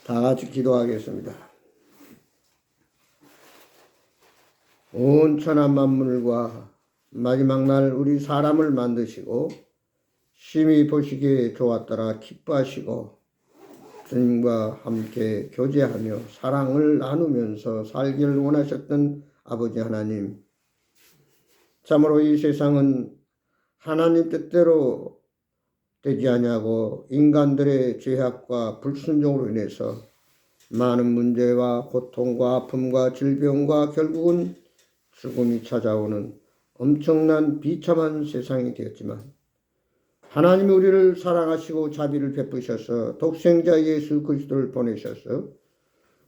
다 같이 기도하겠습니다. 온 천하 만물과 마지막 날 우리 사람을 만드시고 심히 보시기에 좋았더라 기뻐하시고 주님과 함께 교제하며 사랑을 나누면서 살기를 원하셨던 아버지 하나님, 참으로 이 세상은 하나님 뜻대로 되지 아니하고 인간들의 죄악과 불순종으로 인해서 많은 문제와 고통과 아픔과 질병과 결국은 죽음이 찾아오는 엄청난 비참한 세상이 되었지만, 하나님이 우리를 사랑하시고 자비를 베푸셔서 독생자 예수 그리스도를 보내셔서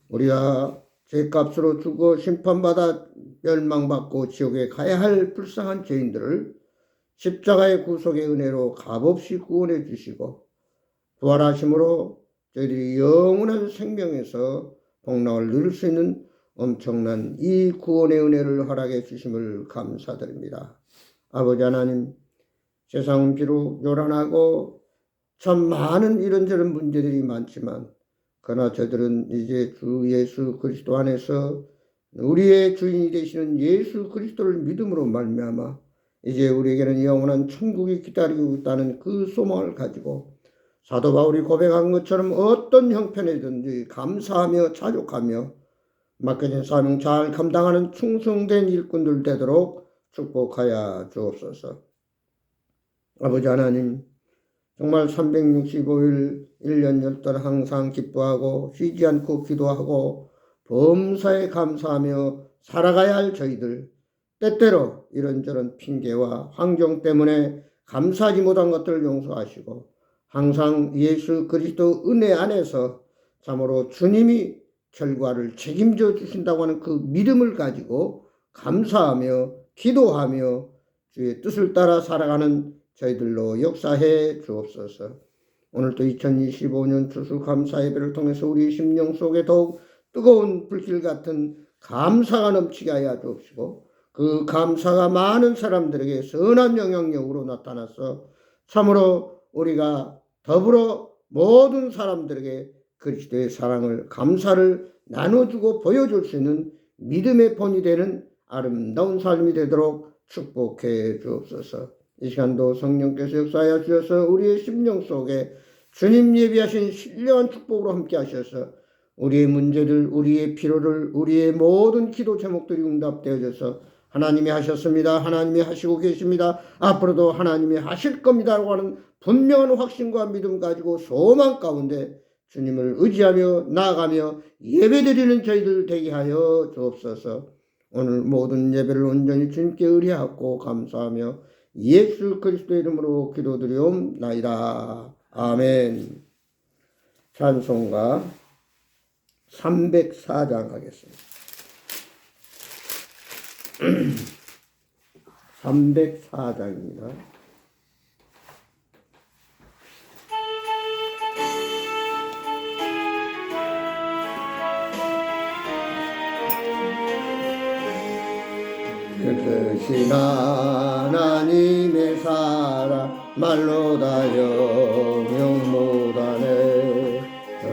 우리가 죄값으로 죽어 심판받아 멸망받고 지옥에 가야 할 불쌍한 죄인들을 십자가의 구속의 은혜로 값없이 구원해 주시고 부활하심으로 저희들이 영원한 생명에서 복락을 누릴 수 있는 엄청난 이 구원의 은혜를 허락해 주심을 감사드립니다. 아버지 하나님, 세상은 비록 요란하고 참 많은 이런저런 문제들이 많지만, 그러나 저들은 이제 주 예수 그리스도 안에서 우리의 주인이 되시는 예수 그리스도를 믿음으로 말미암아 이제 우리에게는 영원한 천국이 기다리고 있다는 그 소망을 가지고 사도 바울이 고백한 것처럼 어떤 형편이든지 감사하며 자족하며 맡겨진 사명 잘 감당하는 충성된 일꾼들 되도록 축복하여 주옵소서. 아버지 하나님, 정말 365일 1년 10달 항상 기뻐하고 쉬지 않고 기도하고 범사에 감사하며 살아가야 할 저희들, 때때로 이런저런 핑계와 환경 때문에 감사하지 못한 것들을 용서하시고 항상 예수 그리스도 은혜 안에서 참으로 주님이 결과를 책임져 주신다고 하는 그 믿음을 가지고 감사하며 기도하며 주의 뜻을 따라 살아가는 저희들로 역사해 주옵소서. 오늘도 2025년 추수감사 예배를 통해서 우리 심령 속에 더욱 뜨거운 불길 같은 감사가 넘치게 하여 주옵시고, 그 감사가 많은 사람들에게 선한 영향력으로 나타나서 참으로 우리가 더불어 모든 사람들에게 그리스도의 사랑을, 감사를 나눠주고 보여줄 수 있는 믿음의 본이 되는 아름다운 삶이 되도록 축복해 주옵소서. 이 시간도 성령께서 역사하여 주셔서 우리의 심령 속에 주님 예비하신 신령한 축복으로 함께 하셔서 우리의 문제들, 우리의 필요를, 우리의 모든 기도 제목들이 응답되어져서 하나님이 하셨습니다, 하나님이 하시고 계십니다, 앞으로도 하나님이 하실 겁니다라고 하는 분명한 확신과 믿음 가지고 소망 가운데 주님을 의지하며 나아가며 예배드리는 저희들 되게 하여 주옵소서. 오늘 모든 예배를 온전히 주님께 의뢰하고 감사하며 예수 그리스도의 이름으로 기도드리옵나이다. 아멘. 찬송가 304장 하겠습니다. 304장입니다. 그것이 하나님의 사랑 말로 다 영영 못하네. 저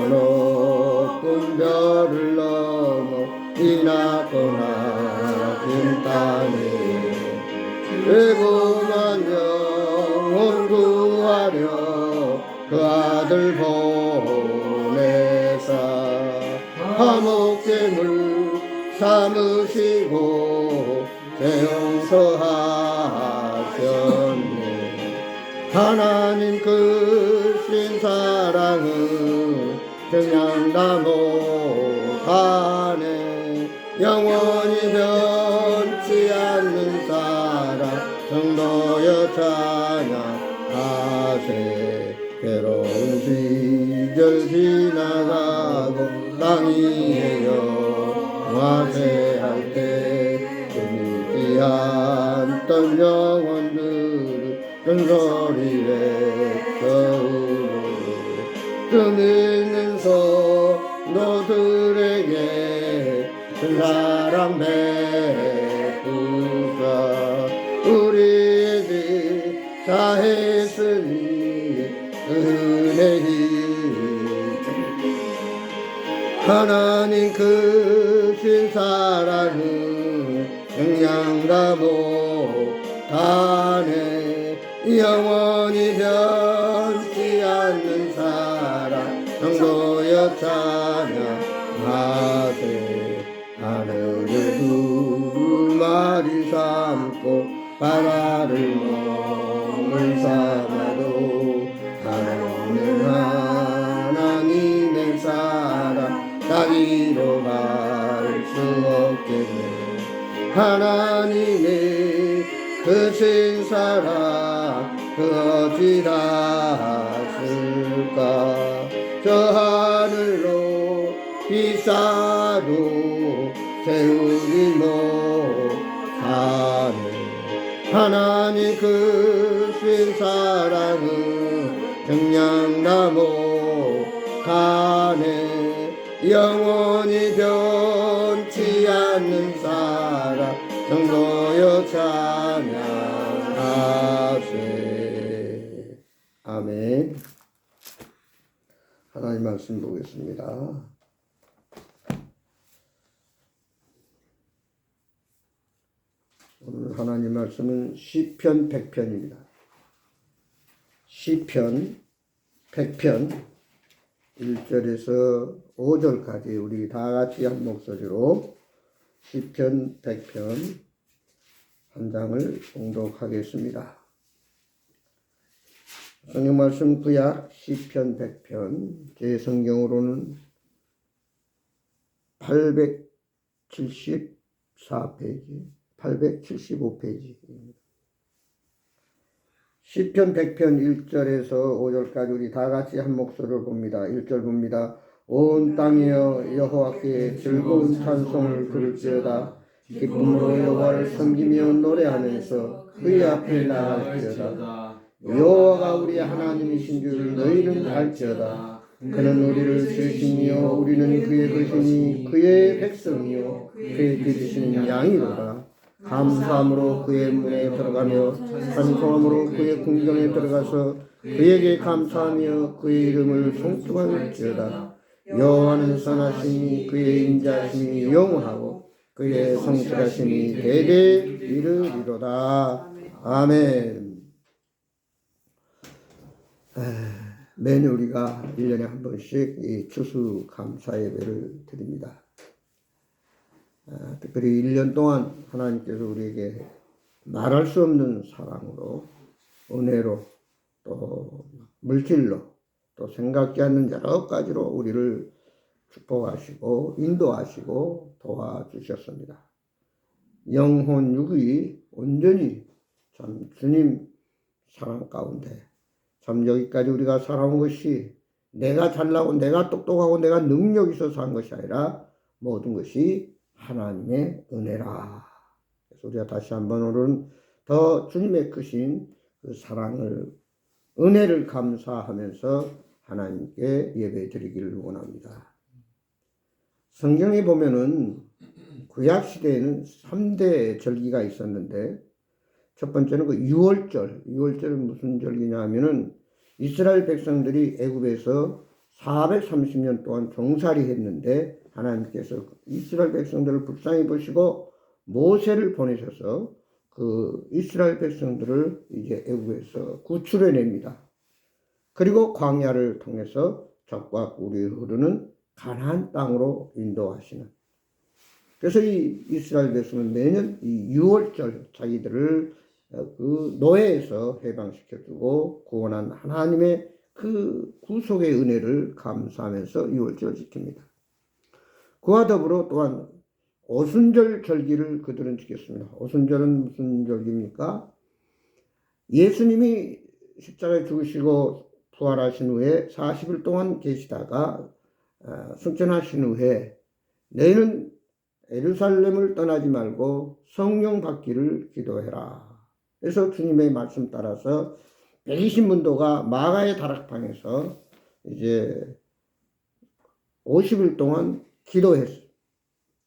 높은 별을 넘어 이 낮고 낮은 땅에 외고만 영혼 구하려 그 아들 보내사 화목제물 삼으시고 용서하셨네. 하나님 크신 사랑은 그냥 다 못하네. 영원히 변치 않는 사랑 성도여 찬양하세. 괴로운 시절 지나가고 땅 위에 영화세할 때 믿지 않던 영혼들을 큰소리 외쳐우르 그 믿는 성도들에게 큰 사랑 베푸사. 우리의 집 다 했으니 은혜히 하나님 크신 사랑은 영양다 못하네. 영원히 변치 않는 사랑 성도여 찬양하세. 하늘을 두 마리 삼고 바다를 몸을 삼아도 하나님은 하나님의 사랑 자기로 갈 수 없겠네. 하나님의 크신 사랑 그 어찌 닿았을까. 저 하늘로 비싸도 세우지 못하네. 하나님 크신 사랑은 정량나 못하네. 영원히 변치 않는 사랑 성도여 찬양하세. 아멘. 하나님 말씀 보겠습니다. 오늘 하나님 말씀은 시편 100편입니다. 시편 100편 1절에서 5절까지 우리 다 같이 한 목소리로 시편 100편 한 장을 봉독하겠습니다. 성경 말씀 구약 시편 100편 제 성경으로는 874페이지 875페이지입니다. 시편 100편 1절에서 5절까지 우리 다 같이 한 목소리를 봅니다. 1절 봅니다. 온 땅이여 여호와께 즐거운 찬송을 부를지어다. 기쁨으로 여호와를 섬기며 노래하면서 그의 앞에 나갈지어다. 여호와가 우리 하나님이신 줄 너희는 알지어다. 그는 우리를 지으시며 우리는 그의 것이니 그의 백성이요 그의 기르시는 양이로다. 감사함으로 그의 문에 들어가며 찬송함으로 그의 궁전에 들어가서 그에게 감사하며 그의 이름을 송축할지어다. 여호와는 선하시니 그의 인자심이 영원하고 그의 성실하심이 대대 이르리로다. 아멘. 매년 우리가 1년에 한 번씩 이 추수 감사 예배를 드립니다. 특별히 1년 동안 하나님께서 우리에게 말할 수 없는 사랑으로, 은혜로, 또 물질로, 또 생각지 않는 여러 가지로 우리를 축복하시고 인도하시고 도와주셨습니다. 영혼 육의 온전히 참 주님 사랑 가운데 참 여기까지 우리가 살아온 것이 내가 잘나고 내가 똑똑하고 내가 능력이 있어서 한 것이 아니라 모든 것이 하나님의 은혜라. 그래서 우리가 다시 한번 오늘은 더 주님의 크신 그 사랑을, 은혜를 감사하면서 하나님께 예배 드리기를 원합니다. 성경에 보면은 구약시대에는 3대 절기가 있었는데 첫 번째는 그 유월절. 유월절은 무슨 절기냐 하면은 이스라엘 백성들이 애굽에서 430년 동안 종살이 했는데 하나님께서 이스라엘 백성들을 불쌍히 보시고 모세를 보내셔서 그 이스라엘 백성들을 이제 애굽에서 구출해냅니다. 그리고 광야를 통해서 적과 꿀이 흐르는 가나안 땅으로 인도하시는. 그래서 이 이스라엘 백성은 매년 이 유월절 자기들을 그 노예에서 해방시켜주고 구원한 하나님의 그 구속의 은혜를 감사하면서 유월절을 지킵니다. 그와 더불어 또한 오순절 절기를 그들은 지켰습니다. 오순절은 무슨 절기입니까? 예수님이 십자가에 죽으시고 부활하신 후에 40일 동안 계시다가 승천하신 후에 너희는 예루살렘을 떠나지 말고 성령 받기를 기도해라. 그래서 주님의 말씀 따라서 120문도가 마가의 다락방에서 이제 50일 동안 기도했어요.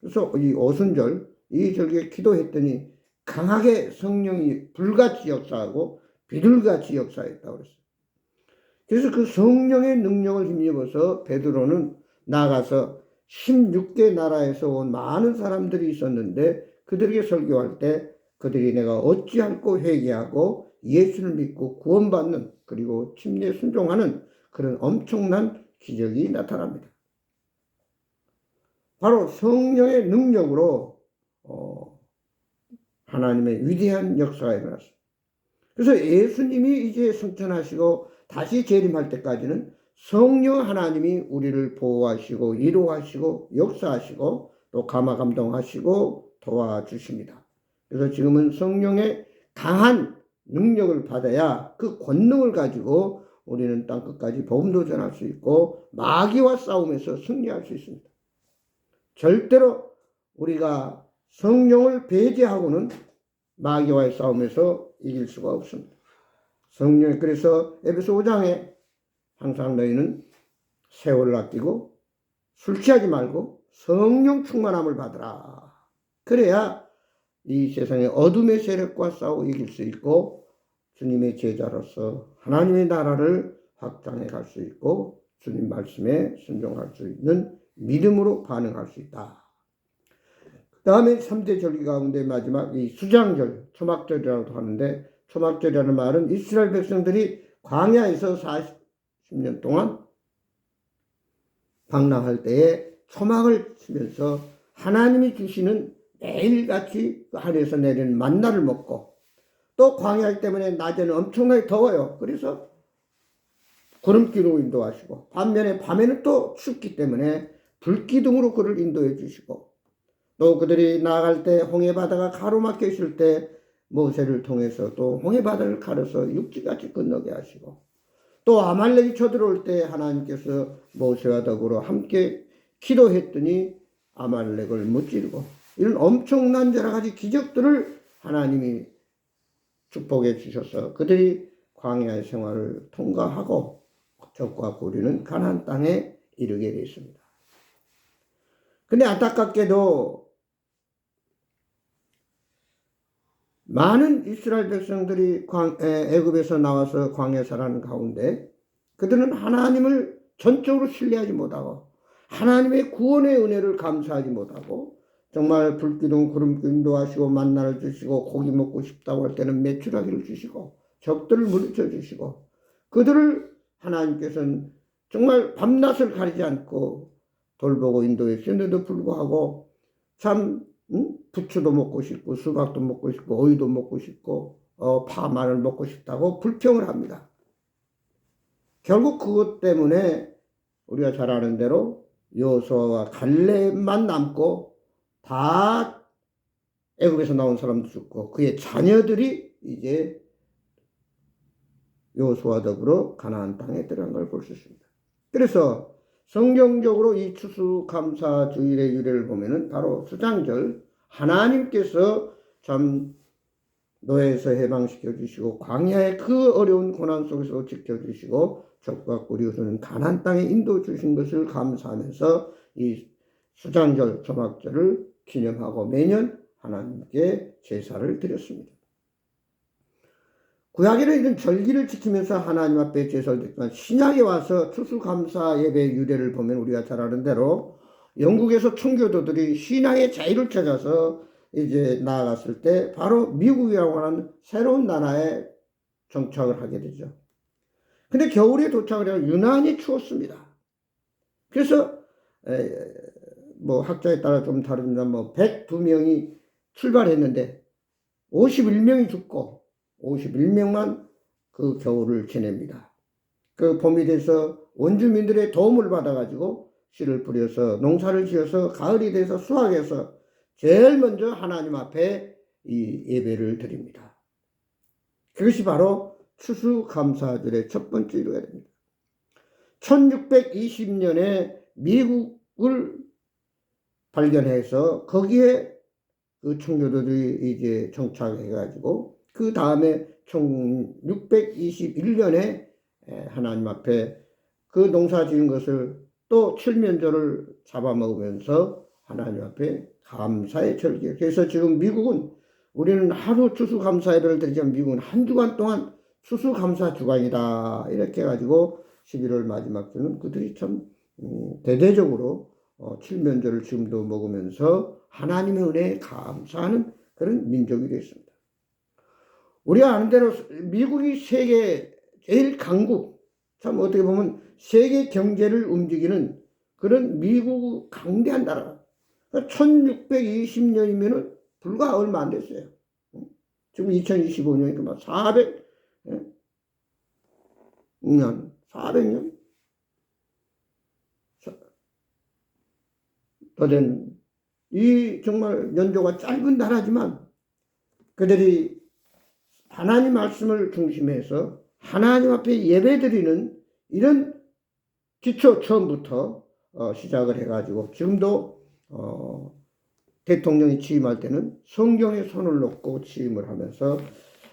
그래서 이 오순절, 이 절기에 기도했더니 강하게 성령이 불같이 역사하고 비둘같이 역사했다고 그랬어요. 그래서 그 성령의 능력을 힘입어서 베드로는 나가서 16개 나라에서 온 많은 사람들이 있었는데 그들에게 설교할 때 그들이 내가 어찌 않고 회개하고 예수를 믿고 구원받는 그리고 침례 순종하는 그런 엄청난 기적이 나타납니다. 바로 성령의 능력으로 하나님의 위대한 역사가 일어났습니다. 그래서 예수님이 이제 승천하시고 다시 재림할 때까지는 성령 하나님이 우리를 보호하시고 위로하시고 역사하시고 또 감화감동하시고 도와주십니다. 그래서 지금은 성령의 강한 능력을 받아야 그 권능을 가지고 우리는 땅끝까지 복음도 전할 수 있고 마귀와 싸움에서 승리할 수 있습니다. 절대로 우리가 성령을 배제하고는 마귀와의 싸움에서 이길 수가 없습니다. 성령, 그래서 에베소 5장에 항상 너희는 세월을 아끼고 술 취하지 말고 성령 충만함을 받으라. 그래야 이 세상의 어둠의 세력과 싸워 이길 수 있고 주님의 제자로서 하나님의 나라를 확장해 갈 수 있고 주님 말씀에 순종할 수 있는 믿음으로 반응할 수 있다. 그 다음에 3대 절기 가운데 마지막 이 수장절, 초막절이라고도 하는데 초막절이라는 말은 이스라엘 백성들이 광야에서 40년 동안 방랑할 때에 초막을 치면서 하나님이 주시는 매일같이 하늘에서 내리는 만나를 먹고 또 광야 때문에 낮에는 엄청나게 더워요. 그래서 구름기로 인도하시고 반면에 밤에는 또 춥기 때문에 불기둥으로 그를 인도해 주시고 또 그들이 나아갈 때 홍해바다가 가로막혀 있을 때 모세를 통해서 또 홍해바다를 가려서 육지같이 건너게 하시고 또 아말렉이 쳐들어올 때 하나님께서 모세와 더불어 함께 기도했더니 아말렉을 무찌르고 이런 엄청난 여러 가지 기적들을 하나님이 축복해 주셔서 그들이 광야의 생활을 통과하고 적과 고리는 가나안 땅에 이르게 되었습니다. 근데 안타깝게도 많은 이스라엘 백성들이 애굽에서 나와서 광야 살아가는 가운데 그들은 하나님을 전적으로 신뢰하지 못하고 하나님의 구원의 은혜를 감사하지 못하고 정말 불기둥 구름기둥 인도하시고 만나를 주시고 고기 먹고 싶다고 할 때는 메추라기를 주시고 적들을 물리쳐 주시고 그들을 하나님께서는 정말 밤낮을 가리지 않고 돌보고 인도했는데도 불구하고 참 부추도 먹고 싶고 수박도 먹고 싶고 오이도 먹고 싶고 파 마늘 먹고 싶다고 불평을 합니다. 결국 그것 때문에 우리가 잘 아는 대로 여호수아와 갈렙만 남고 다 애굽에서 나온 사람도 죽고 그의 자녀들이 이제 여호수아와 더불어 가나안 땅에 들어간 걸 볼 수 있습니다. 그래서 성경적으로 이 추수감사주일의 유래를 보면은 바로 수장절 하나님께서 참 노예에서 해방시켜 주시고 광야의 그 어려운 고난 속에서 지켜주시고 적과 꿀이어서는 가나안 땅에 인도 주신 것을 감사하면서 이 수장절 초막절을 기념하고 매년 하나님께 제사를 드렸습니다. 구약에는 이런 절기를 지키면서 하나님 앞에 제사를 드렸지만 신약에 와서 추수감사 예배 유래를 보면 우리가 잘 아는 대로 영국에서 청교도들이 신앙의 자유를 찾아서 이제 나아갔을 때 바로 미국이라고 하는 새로운 나라에 정착을 하게 되죠. 근데 겨울에 도착을 해서 유난히 추웠습니다. 그래서 뭐 학자에 따라 좀 다릅니다. 뭐 102명이 출발했는데 51명이 죽고 51명만 그 겨울을 지냅니다. 그 봄이 돼서 원주민들의 도움을 받아가지고 씨를 뿌려서 농사를 지어서 가을이 돼서 수확해서 제일 먼저 하나님 앞에 이 예배를 드립니다. 그것이 바로 추수감사절의 첫 번째 이루어야 됩니다. 1620년에 미국을 발견해서 거기에 그 청교도들이 이제 정착해가지고 그 다음에 1621년에 하나님 앞에 그 농사 지은 것을 또 칠면조를 잡아먹으면서 하나님 앞에 감사의 절기. 그래서 지금 미국은 우리는 하루 추수감사 예배를 드리지만 미국은 한 주간 동안 추수감사 주간이다. 이렇게 해가지고 11월 마지막 주는 그들이 참 대대적으로 칠면조를 지금도 먹으면서 하나님의 은혜에 감사하는 그런 민족이 됐습니다. 우리가 아는 대로 미국이 세계 제일 강국, 참 어떻게 보면 세계 경제를 움직이는 그런 미국 강대한 나라. 1620년이면은 불과 얼마 안 됐어요. 지금 2025년이니까 400년 더 된 이 정말 연조가 짧은 나라지만 그들이 하나님 말씀을 중심해서 하나님 앞에 예배드리는 이런 기초 처음부터 시작을 해가지고 지금도 대통령이 취임할 때는 성경에 손을 놓고 취임을 하면서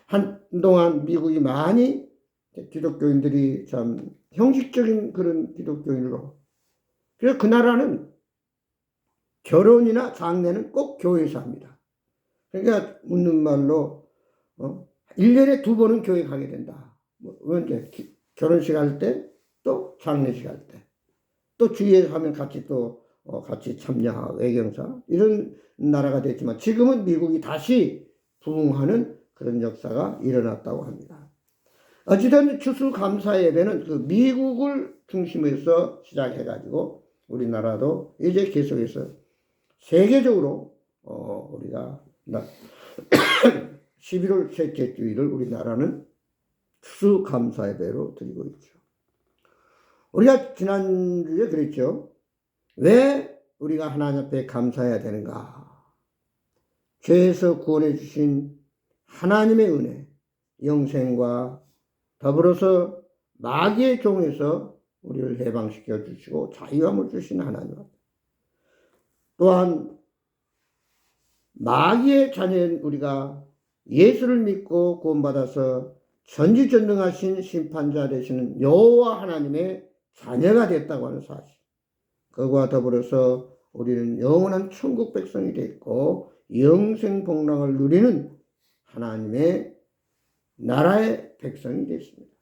한동안 미국이 많이 기독교인들이 참 형식적인 그런 기독교인으로, 그래서 그 나라는 결혼이나 장례는 꼭 교회에서 합니다. 그러니까 묻는 말로 1년에 2번은 교회 가게 된다. 이제 결혼식 할 때, 또 장례식 할 때, 또 주위에 하면 같이 또 같이 참여하고 외경사, 이런 나라가 됐지만 지금은 미국이 다시 부흥하는 그런 역사가 일어났다고 합니다. 어찌든 추수감사 예배는 그 미국을 중심에서 시작해가지고 우리나라도 이제 계속해서 세계적으로 우리가 11월 셋째 주일을 우리나라는 추수감사 예배로 드리고 있죠. 우리가 지난주에 그랬죠. 왜 우리가 하나님 앞에 감사해야 되는가? 죄에서 구원해 주신 하나님의 은혜, 영생과 더불어서 마귀의 종에서 우리를 해방시켜 주시고 자유함을 주신 하나님 앞에, 또한 마귀의 자녀인 우리가 예수를 믿고 구원받아서 전지전능하신 심판자 되시는 여호와 하나님의 자녀가 됐다고 하는 사실, 그와 더불어서 우리는 영원한 천국 백성이 됐고 영생 복락을 누리는 하나님의 나라의 백성이 됐습니다.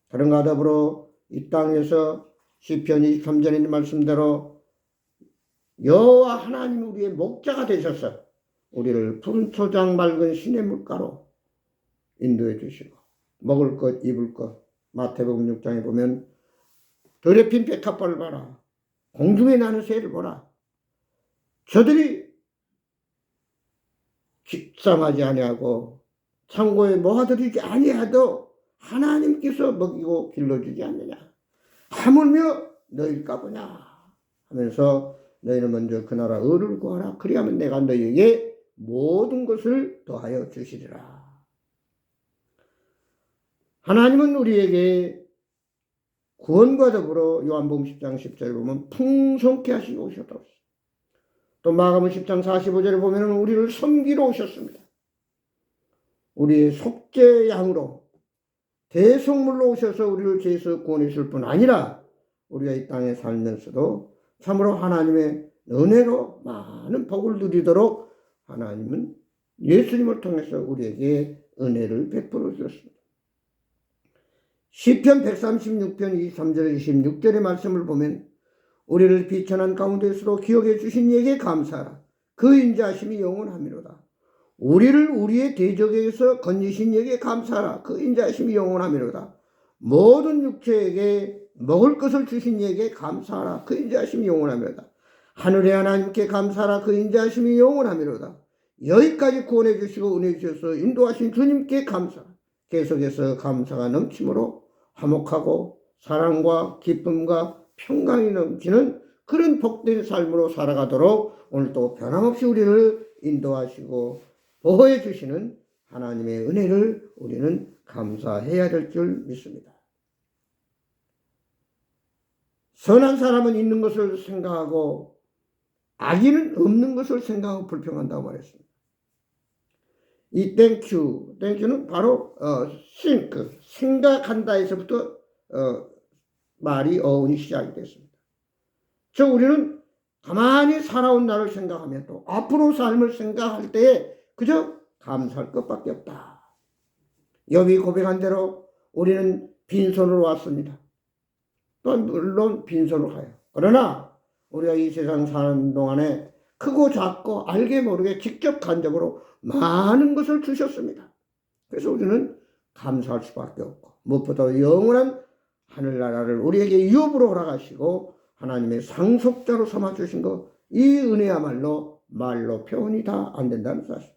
그런가 더불어 이 땅에서 시편 23절에 있는 말씀대로 여호와 하나님이 우리의 목자가 되셔서 우리를 푸른 초장 맑은 시냇물가로 인도해 주시고 먹을 것 입을 것, 마태복음 6장에 보면 들에 핀 백합화를 봐라, 공중에 나는 새를 보라, 저들이 집상하지 아니하고 창고에 모아들이지 아니하도 하나님께서 먹이고 길러주지 않느냐, 하물며 너희일까 보냐 하면서 너희는 먼저 그 나라 의를 구하라, 그리하면 내가 너희에게 모든 것을 더하여 주시리라. 하나님은 우리에게 구원과 더불어 요한복음 10장 10절에 보면 풍성케 하시고 오셨다고 했습니다. 또 마가복음 10장 45절에 보면 우리를 섬기러 오셨습니다. 우리의 속죄 양으로 대속물로 오셔서 우리를 죄에서 구원해 줄 뿐 아니라 우리가 이 땅에 살면서도 참으로 하나님의 은혜로 많은 복을 누리도록 하나님은 예수님을 통해서 우리에게 은혜를 베풀어 주셨습니다. 시편 136편 23절 26절의 말씀을 보면 우리를 비천한 가운데서도 기억해 주신 이에게 감사하라. 그 인자하심이 영원하미로다. 우리를 우리의 대적에게서 건지신 이에게 감사하라. 그 인자하심이 영원하미로다. 모든 육체에게 먹을 것을 주신 이에게 감사하라. 그 인자하심이 영원하미로다. 하늘의 하나님께 감사하라. 그 인자하심이 영원하미로다. 여기까지 구원해 주시고 은혜 주셔서 인도하신 주님께 감사하라. 계속해서 감사가 넘침으로 화목하고 사랑과 기쁨과 평강이 넘치는 그런 복된 삶으로 살아가도록 오늘도 변함없이 우리를 인도하시고 보호해 주시는 하나님의 은혜를 우리는 감사해야 될 줄 믿습니다. 선한 사람은 있는 것을 생각하고 악인은 없는 것을 생각하고 불평한다고 말했습니다. 이 땡큐는 바로 생각한다에서부터 말이 어원이 시작이 됐습니다. 즉 우리는 가만히 살아온 나를 생각하면 또 앞으로 삶을 생각할 때에 그저 감사할 것밖에 없다. 욥이 고백한 대로 우리는 빈손으로 왔습니다. 또 물론 빈손으로 가요. 그러나 우리가 이 세상 사는 동안에 크고 작고 알게 모르게 직접 간접으로 많은 것을 주셨습니다. 그래서 우리는 감사할 수밖에 없고, 무엇보다 영원한 하늘나라를 우리에게 유업으로 허락하시고 하나님의 상속자로 삼아주신 것, 이 은혜야말로 말로 표현이 다 안 된다는 사실.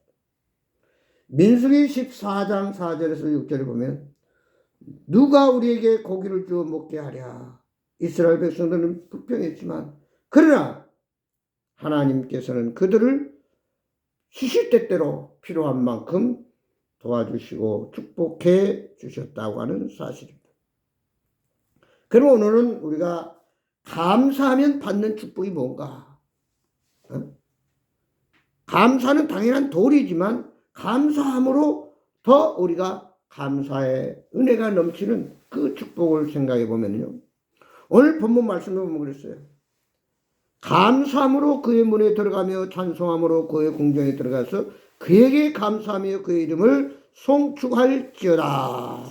민수기 14장 4절에서 6절을 보면 누가 우리에게 고기를 주어 먹게 하랴. 이스라엘 백성들은 불평했지만 그러나 하나님께서는 그들을 시시때때로 필요한 만큼 도와주시고 축복해 주셨다고 하는 사실입니다. 그럼 오늘은 우리가 감사하면 받는 축복이 뭔가? 감사는 당연한 도리지만 감사함으로 더 우리가 감사의 은혜가 넘치는 그 축복을 생각해 보면요. 오늘 본문 말씀을 보면 그랬어요. 감사함으로 그의 문에 들어가며 찬송함으로 그의 궁정에 들어가서 그에게 감사하며 그의 이름을 송축할지어다.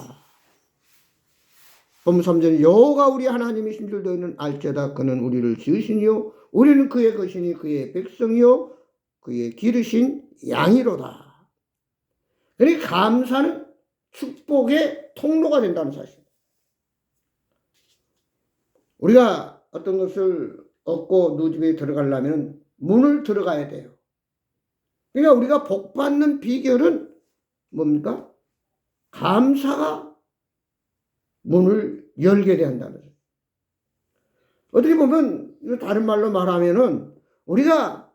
본문 3절 여호와가 우리 하나님이신 줄 너희는 알지어다. 그는 우리를 지으시니요 우리는 그의 것이니 그의 백성이요 그의 기르신 양이로다. 그러니까 감사는 축복의 통로가 된다는 사실. 우리가 어떤 것을 얻고 누구 집에 들어가려면 문을 들어가야 돼요. 그러니까 우리가 복 받는 비결은 뭡니까? 감사가 문을 열게 된다는 거예요. 어떻게 보면 다른 말로 말하면은 우리가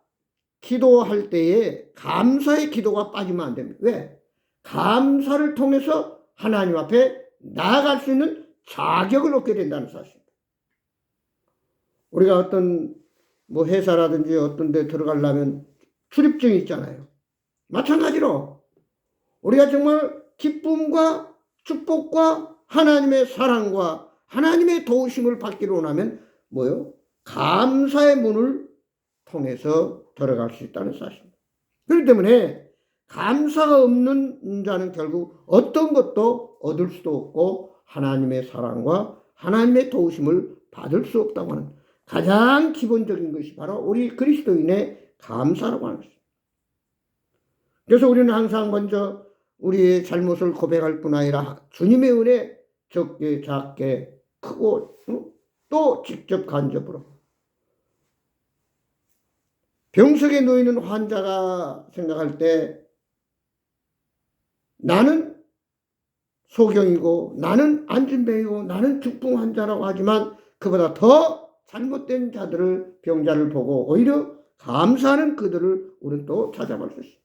기도할 때에 감사의 기도가 빠지면 안 됩니다. 왜? 감사를 통해서 하나님 앞에 나아갈 수 있는 자격을 얻게 된다는 사실입니다. 우리가 어떤 회사라든지 어떤 데 들어가려면 출입증이 있잖아요. 마찬가지로 우리가 정말 기쁨과 축복과 하나님의 사랑과 하나님의 도우심을 받기를 원하면 뭐요? 감사의 문을 통해서 들어갈 수 있다는 사실입니다. 그렇기 때문에 감사가 없는 자는 결국 어떤 것도 얻을 수도 없고 하나님의 사랑과 하나님의 도우심을 받을 수 없다고 하는 가장 기본적인 것이 바로 우리 그리스도인의 감사라고 하는 것입니다. 그래서 우리는 항상 먼저 우리의 잘못을 고백할 뿐 아니라 주님의 은혜 적게 작게 크고 또 직접 간접으로 병석에 놓이는 환자가 생각할 때 나는 소경이고 나는 안진병이고 나는 중풍 환자라고 하지만 그보다 더 잘못된 자들을 병자를 보고 오히려 감사하는 그들을 우리는 또 찾아볼 수 있어요.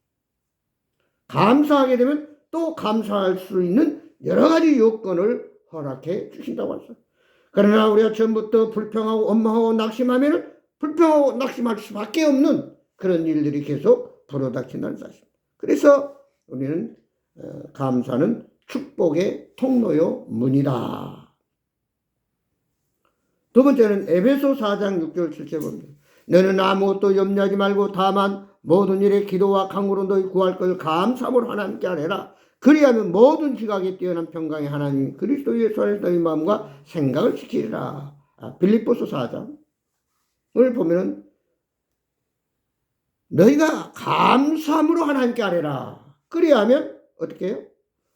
감사하게 되면 또 감사할 수 있는 여러 가지 요건을 허락해 주신다고 했어요. 그러나 우리가 처음부터 불평하고 원망하고 낙심하면 불평하고 낙심할 수밖에 없는 그런 일들이 계속 불어닥친다는 사실. 그래서 우리는 감사는 축복의 통로요 문이다. 두 번째는 에베소 4장 6절 7절 봅니다. 너는 아무것도 염려하지 말고 다만 모든 일에 기도와 간구로 너희 구할 것을 감사함으로 하나님께 아뢰라. 그리하면 모든 지각에 뛰어난 평강의 하나님 그리스도 예수 안에서 너희 마음과 생각을 지키리라. 빌립보서 4장을 보면 너희가 감사함으로 하나님께 아뢰라. 그리하면 어떻게 해요?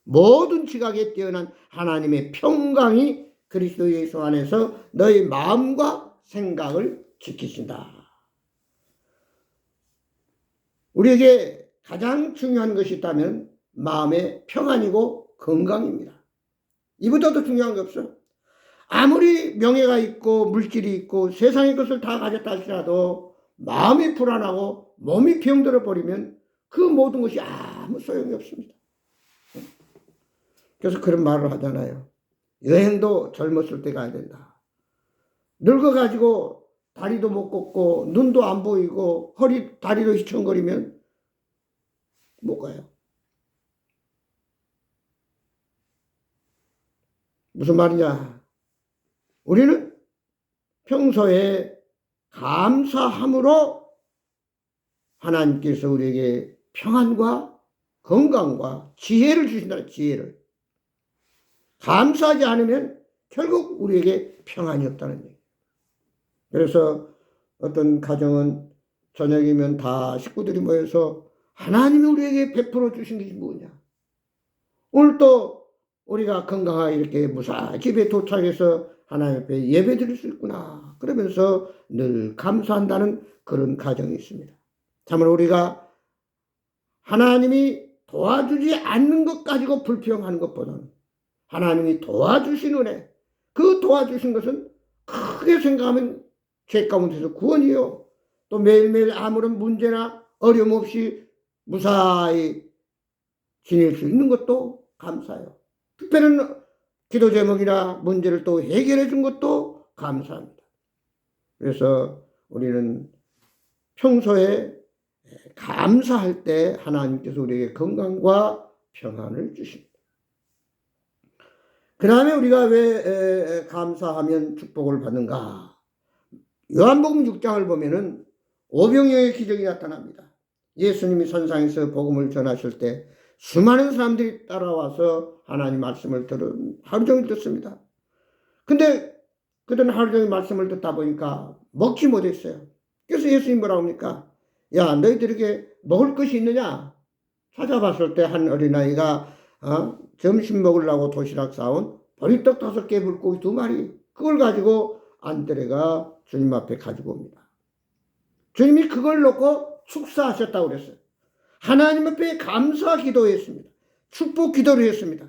모든 지각에 뛰어난 하나님의 평강이 그리스도 예수 안에서 너희 마음과 생각을 지키신다. 우리에게 가장 중요한 것이 있다면 마음의 평안이고 건강입니다. 이보다도 중요한 게 없어요. 아무리 명예가 있고 물질이 있고 세상의 것을 다 가졌다 할지라도 마음이 불안하고 몸이 병들어 버리면 그 모든 것이 아무 소용이 없습니다. 그래서 그런 말을 하잖아요. 여행도 젊었을 때 가야 된다. 늙어가지고 다리도 못 걷고 눈도 안 보이고 다리도 휘청거리면 못 가요. 무슨 말이냐? 우리는 평소에 감사함으로 하나님께서 우리에게 평안과 건강과 지혜를 주신다. 지혜를. 감사하지 않으면 결국 우리에게 평안이 없다는 얘기예요. 그래서 어떤 가정은 저녁이면 다 식구들이 모여서 하나님이 우리에게 베풀어 주신 것이 뭐냐. 오늘 또 우리가 건강하게 이렇게 무사히 집에 도착해서 하나님 앞에 예배 드릴 수 있구나. 그러면서 늘 감사한다는 그런 가정이 있습니다. 참으로 우리가 하나님이 도와주지 않는 것 가지고 불평하는 것보다는 하나님이 도와주신 은혜, 그 도와주신 것은 크게 생각하면 죄 가운데서 구원이요. 또 매일매일 아무런 문제나 어려움 없이 무사히 지낼 수 있는 것도 감사해요. 특별한 기도 제목이나 문제를 또 해결해 준 것도 감사합니다. 그래서 우리는 평소에 감사할 때 하나님께서 우리에게 건강과 평안을 주십니다. 그 다음에 우리가 왜 감사하면 축복을 받는가? 요한복음 6장을 보면은 오병이어의 기적이 나타납니다. 예수님이 선상에서 복음을 전하실 때 수많은 사람들이 따라와서 하나님 말씀을 하루 종일 듣습니다. 근데 그들은 하루 종일 말씀을 듣다 보니까 먹지 못했어요. 그래서 예수님 뭐라고 합니까? 야, 너희들에게 먹을 것이 있느냐? 찾아봤을 때 한 어린아이가 점심 먹으려고 도시락 싸온 보리떡 5개, 물고기 2마리, 그걸 가지고 안드레가 주님 앞에 가지고 옵니다. 주님이 그걸 놓고 축사하셨다고 그랬어요. 하나님 앞에 감사 기도했습니다. 축복 기도를 했습니다.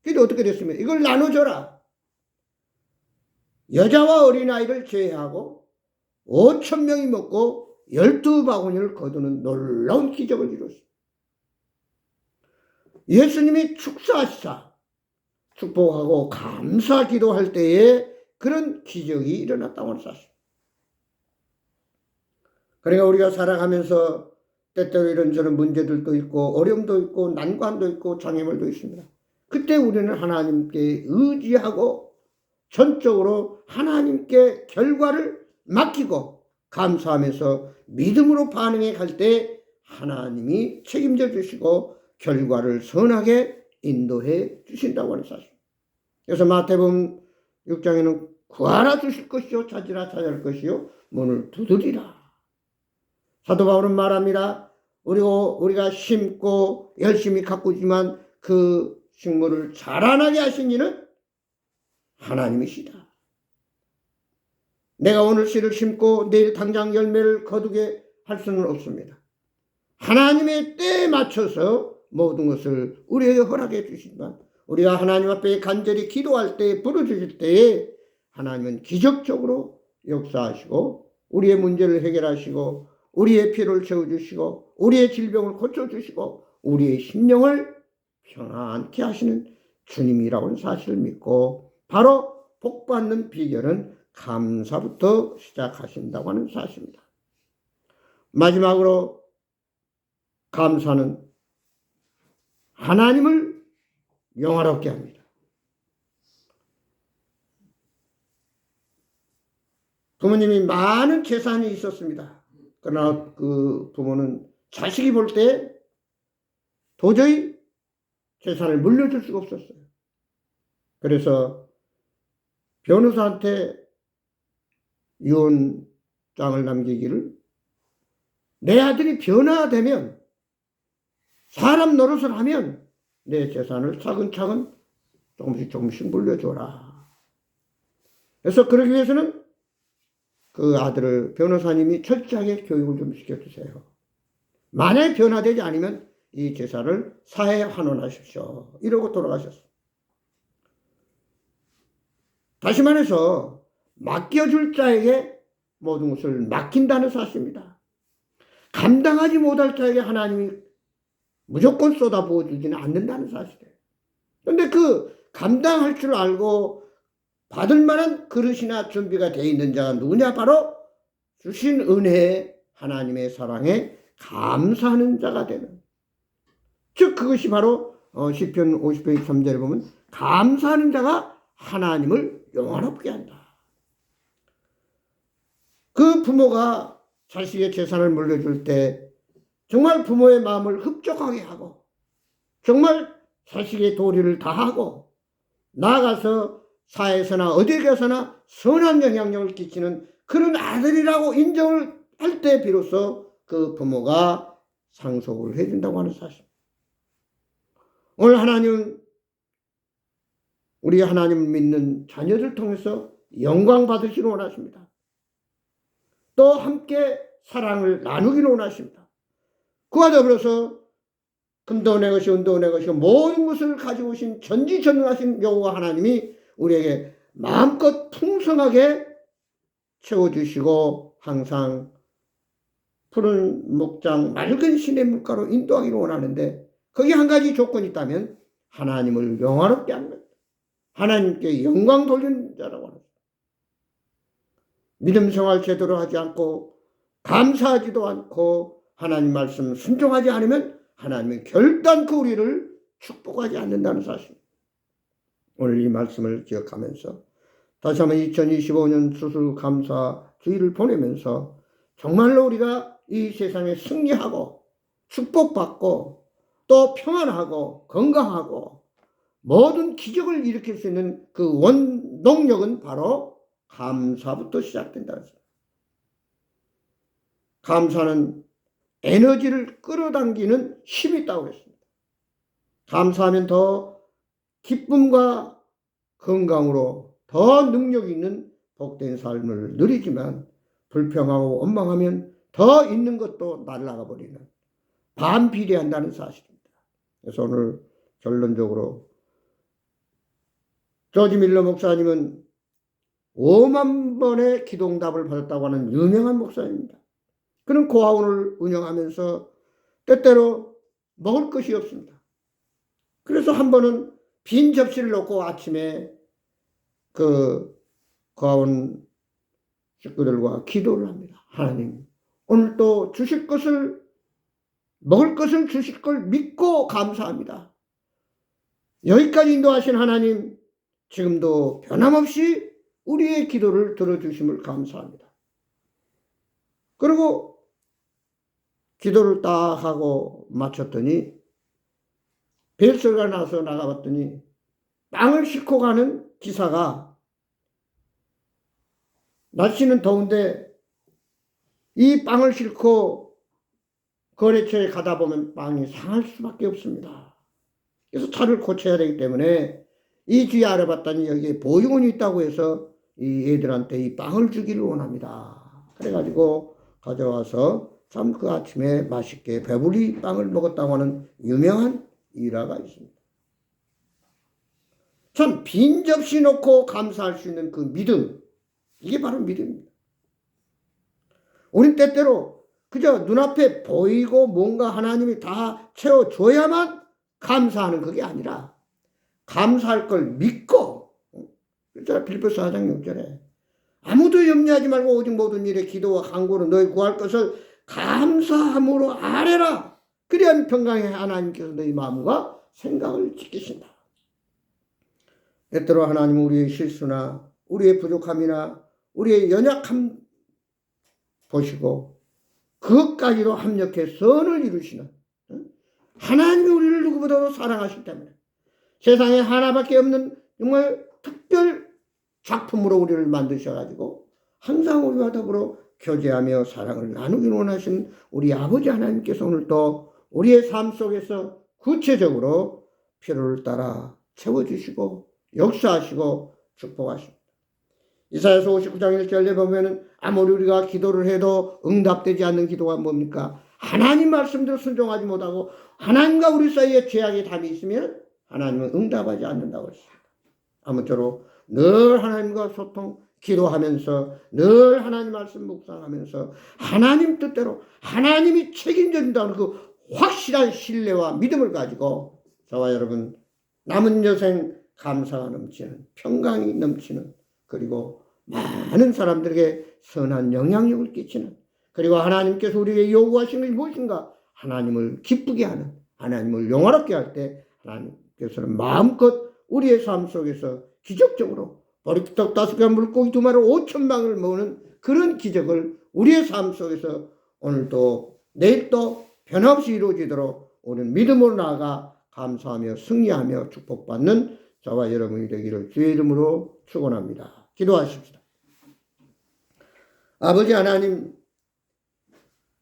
근데 어떻게 됐습니까? 이걸 나눠줘라. 여자와 어린아이를 제외하고 5,000명이 먹고 12바구니를 거두는 놀라운 기적을 이뤘습니다. 예수님이 축사하시자 축복하고 감사 기도할 때에 그런 기적이 일어났다고 하는 사실. 그러니까 우리가 살아가면서 때때로 이런저런 문제들도 있고 어려움도 있고 난관도 있고 장애물도 있습니다. 그때 우리는 하나님께 의지하고 전적으로 하나님께 결과를 맡기고 감사하면서 믿음으로 반응해 갈 때 하나님이 책임져 주시고 결과를 선하게 인도해 주신다고 하는 사실. 그래서 마태복음 6장에는 구하라 주실 것이요, 찾으라 찾을 것이요, 문을 두드리라. 사도 바울은 말합니다. 우리가 심고 열심히 가꾸지만 그 식물을 자라나게 하신 이는 하나님이시다. 내가 오늘 씨를 심고 내일 당장 열매를 거두게 할 수는 없습니다. 하나님의 때에 맞춰서 모든 것을 우리에게 허락해 주시지만 우리가 하나님 앞에 간절히 기도할 때, 부르주실 때에 하나님은 기적적으로 역사하시고 우리의 문제를 해결하시고 우리의 피로를 채워주시고 우리의 질병을 고쳐주시고 우리의 심령을 평안케 하시는 주님이라고 하는 사실을 믿고 바로 복받는 비결은 감사부터 시작하신다고 하는 사실입니다. 마지막으로 감사는 하나님을 영화롭게 합니다. 부모님이 많은 재산이 있었습니다. 그러나 그 부모는 자식이 볼 때 도저히 재산을 물려줄 수가 없었어요. 그래서 변호사한테 유언장을 남기기를 내 아들이 변화되면 사람 노릇을 하면 내 재산을 차근차근 조금씩 물려줘라. 그래서 그러기 위해서는 그 아들을 변호사님이 철저하게 교육을 좀 시켜주세요. 만약에 변화되지 않으면 이 재산을 사회에 환원하십시오. 이러고 돌아가셨어요. 다시 말해서 맡겨줄 자에게 모든 것을 맡긴다는 사실입니다. 감당하지 못할 자에게 하나님이 무조건 쏟아부어 주지는 않는다는 사실이에요. 그런데 그 감당할 줄 알고 받을 만한 그릇이나 준비가 되어 있는 자가 누구냐? 바로 주신 은혜에 하나님의 사랑에 감사하는 자가 되는. 즉 그것이 바로 시편 50편 3절에 보면 감사하는 자가 하나님을 영화롭게 한다. 그 부모가 자식의 재산을 물려줄 때 정말 부모의 마음을 흡족하게 하고 정말 자식의 도리를 다하고 나아가서 사회에서나 어디에 가서나 선한 영향력을 끼치는 그런 아들이라고 인정을 할 때 비로소 그 부모가 상속을 해준다고 하는 사실. 오늘 하나님은 우리 하나님을 믿는 자녀들 통해서 영광 받으시길 원하십니다. 또 함께 사랑을 나누기를 원하십니다. 그와 더불어서 금도 내 것이 은도 내 것이고 모든 것을 가지고 오신 전지전능하신 여호와 하나님이 우리에게 마음껏 풍성하게 채워주시고 항상 푸른 목장 맑은 시냇 물가로 인도하기를 원하는데 거기 한 가지 조건이 있다면 하나님을 영화롭게 하는 것, 하나님께 영광 돌리는 자라고 합니다. 믿음 생활 제대로 하지 않고 감사하지도 않고 하나님 말씀 순종하지 않으면 하나님은 결단코 우리를 축복하지 않는다는 사실. 오늘 이 말씀을 기억하면서 다시 한번 2025년 수술감사 주일을 보내면서 정말로 우리가 이 세상에 승리하고 축복받고 또 평안하고 건강하고 모든 기적을 일으킬 수 있는 그 원동력은 바로 감사부터 시작된다는 사실. 감사는 에너지를 끌어당기는 힘이 있다고 했습니다. 감사하면 더 기쁨과 건강으로 더 능력 있는 복된 삶을 누리지만 불평하고 원망하면 더 있는 것도 날아가 버리는 반비례한다는 사실입니다. 그래서 오늘 결론적으로 조지 밀러 목사님은 5만 번의 기도응답을 받았다고 하는 유명한 목사입니다. 그는 고아원을 운영하면서 때때로 먹을 것이 없습니다. 그래서 한 번은 빈 접시를 놓고 아침에 그 고아원 식구들과 기도를 합니다. 하나님, 오늘 또 주실 것을, 먹을 것을 주실 걸 믿고 감사합니다. 여기까지 인도하신 하나님, 지금도 변함없이 우리의 기도를 들어주심을 감사합니다. 그리고 기도를 딱 하고 마쳤더니 벨소리가 나서 나가봤더니 빵을 싣고 가는 기사가 날씨는 더운데 이 빵을 싣고 거래처에 가다 보면 빵이 상할 수밖에 없습니다. 그래서 차를 고쳐야 되기 때문에 이 뒤에 알아봤더니 여기에 보육원이 있다고 해서 이 애들한테 이 빵을 주기를 원합니다. 그래가지고 가져와서 참 그 아침에 맛있게 배불리 빵을 먹었다고 하는 유명한 일화가 있습니다. 참 빈 접시 놓고 감사할 수 있는 그 믿음, 이게 바로 믿음입니다. 우린 때때로 그저 눈앞에 보이고 뭔가 하나님이 다 채워줘야만 감사하는 그게 아니라 감사할 걸 믿고, 그렇잖아. 빌립보서 4장 6절에 아무도 염려하지 말고 오직 모든 일에 기도와 간구로 너희 구할 것을 감사함으로 아뢰라. 그리하면 평강의 하나님께서 너희 마음과 생각을 지키신다. 때때로 하나님은 우리의 실수나 우리의 부족함이나 우리의 연약함 보시고 그것까지도 합력해 선을 이루시는, 하나님이 우리를 누구보다도 사랑하시기 때문에 세상에 하나밖에 없는 정말 특별 작품으로 우리를 만드셔가지고 항상 우리와 더불어 교제하며 사랑을 나누기를 원하신 우리 아버지 하나님께서 오늘 또 우리의 삶 속에서 구체적으로 필요를 따라 채워주시고 역사하시고 축복하십니다. 이사야서 59장 1절에 보면은 아무리 우리가 기도를 해도 응답되지 않는 기도가 뭡니까? 하나님 말씀대로 순종하지 못하고 하나님과 우리 사이에 죄악의 담이 있으면 하나님은 응답하지 않는다고 했습니다. 아무쪼록 늘 하나님과 소통, 기도하면서 늘 하나님 말씀 묵상하면서 하나님 뜻대로 하나님이 책임진다는 그 확실한 신뢰와 믿음을 가지고 저와 여러분 남은 여생 감사가 넘치는, 평강이 넘치는, 그리고 많은 사람들에게 선한 영향력을 끼치는, 그리고 하나님께서 우리에게 요구하시는 것이 무엇인가? 하나님을 기쁘게 하는, 하나님을 영화롭게 할 때 하나님께서는 마음껏 우리의 삶 속에서 기적적으로 머리부터 5개 물고기 2마리 5천망을 먹는 그런 기적을 우리의 삶 속에서 오늘도 내일도 변함없이 이루어지도록 우리는 믿음으로 나아가 감사하며 승리하며 축복받는 저와 여러분이 되기를 주의 이름으로 축원합니다. 기도하십시다. 아버지 하나님,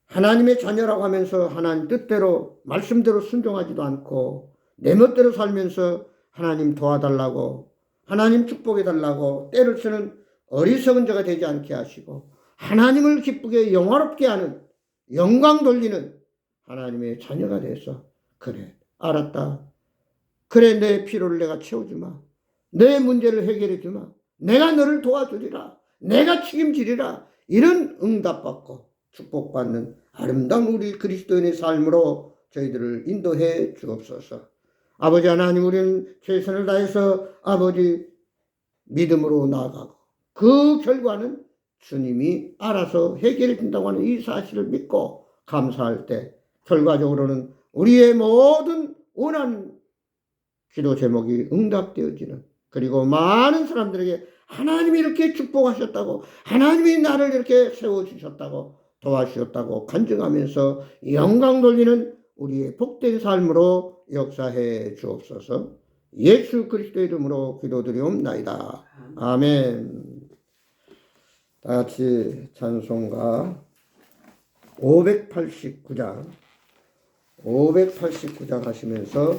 하나님의 자녀라고 하면서 하나님 뜻대로 말씀대로 순종하지도 않고 내 멋대로 살면서 하나님 도와달라고, 하나님 축복해달라고 때를 쓰는 어리석은 자가 되지 않게 하시고 하나님을 기쁘게 영화롭게 하는, 영광 돌리는 하나님의 자녀가 돼서, 그래 알았다, 그래 내 필요를 내가 채워주마, 내 문제를 해결해주마, 내가 너를 도와주리라, 내가 책임지리라, 이런 응답받고 축복받는 아름다운 우리 그리스도인의 삶으로 저희들을 인도해 주옵소서. 아버지 하나님, 우리는 최선을 다해서 아버지 믿음으로 나아가고 그 결과는 주님이 알아서 해결해 준다고 하는 이 사실을 믿고 감사할 때 결과적으로는 우리의 모든 원하는 기도 제목이 응답되어지는, 그리고 많은 사람들에게 하나님이 이렇게 축복하셨다고, 하나님이 나를 이렇게 세워주셨다고, 도와주셨다고 간증하면서 영광 돌리는 우리의 복된 삶으로 역사해 주옵소서. 예수 그리스도의 이름으로 기도드리옵나이다. 아멘. 다 같이 찬송가 589장 하시면서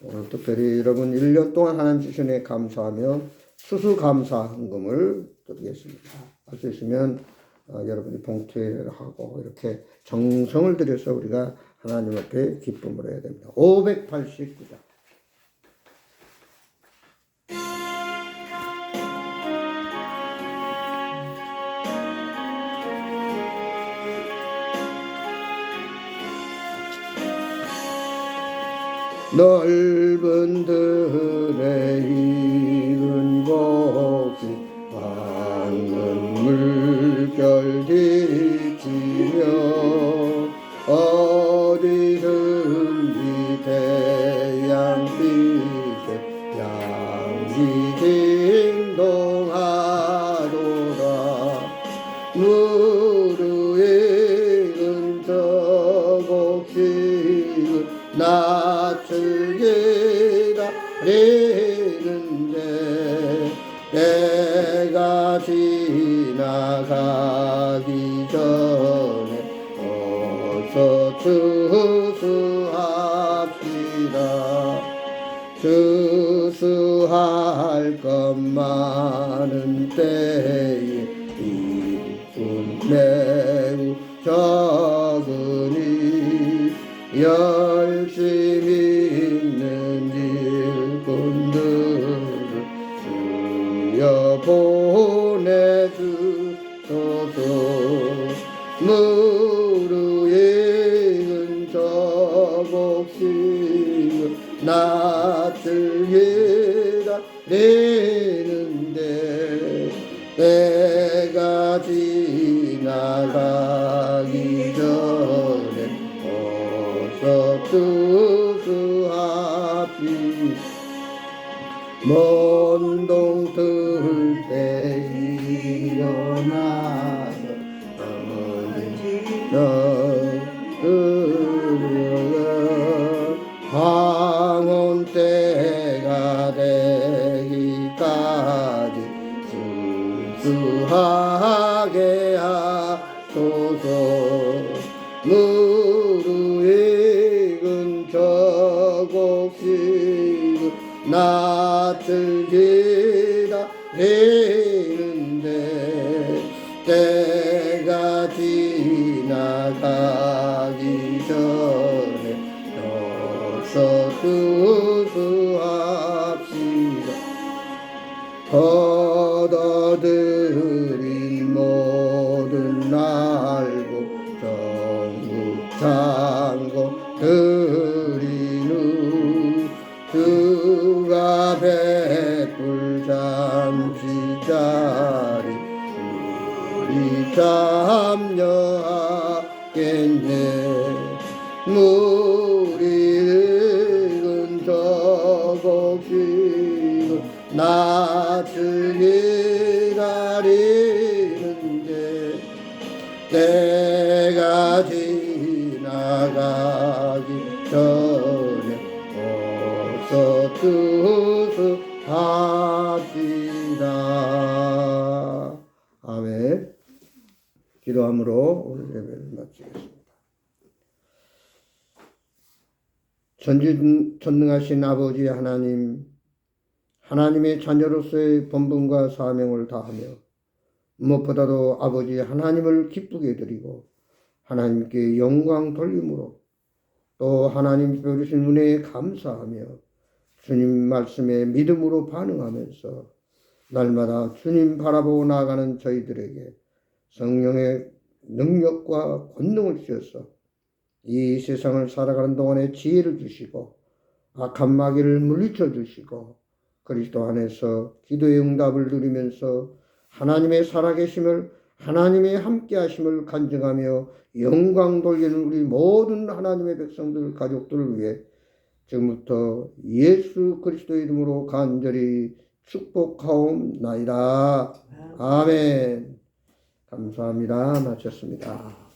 오늘 특별히 여러분 1년 동안 하나님 주신 애 감사하며 수수감사 헌금을 드리겠습니다. 할 수 있으면 여러분이 봉투를 하고 이렇게 정성을 들여서 우리가 하나님 앞에 기쁨을 해야 됩니다. 589장. 넓은 들의 익은 곳이 밝은 물결 비치며 어디든지 태양빛에 양지 진동하도다. 무르 익은 저곡식은 낯을 기다리는데 내가 지나가기 전에 어서 추수합시다. 추수할 것 많은 때에 일꾼 매우 적으니 열심히 있는 일꾼들을 주여 보내주소서. 무르익은 저곡식은 낯을 기다리는데 내가 지나가기 전에 추수합시다. 먼 동틀 때 일어나서 황혼 때가 되기까지 순수하게 하소서. 무르익은 저곡식은 낯을 기다리는데 때가 지나가기 전에 어서 추수합시다. 걷어들인 모든 날고 전국 창고 드린 후 주가 베풀 잠시자리 우리 참여하겠네. 물이 익은 저곡식은 낯을 기다리는데 때가 지나가기 전에 어서 추수합시다. 아멘. 오늘 예배를 마치겠습니다. 전능하신 아버지 하나님, 하나님의 자녀로서의 본분과 사명을 다하며 무엇보다도 아버지 하나님을 기쁘게 드리고 하나님께 영광 돌림으로 또 하나님 베푸신 은혜에 감사하며 주님 말씀에 믿음으로 반응하면서 날마다 주님 바라보고 나아가는 저희들에게 성령의 능력과 권능을 주셔서 이 세상을 살아가는 동안에 지혜를 주시고 악한 마귀를 물리쳐 주시고 그리스도 안에서 기도의 응답을 누리면서 하나님의 살아계심을 하나님의 함께하심을 간증하며 영광 돌리는 우리 모든 하나님의 백성들 가족들을 위해 지금부터 예수 그리스도의 이름으로 간절히 축복하옵나이다. 아멘. 감사합니다. 마쳤습니다.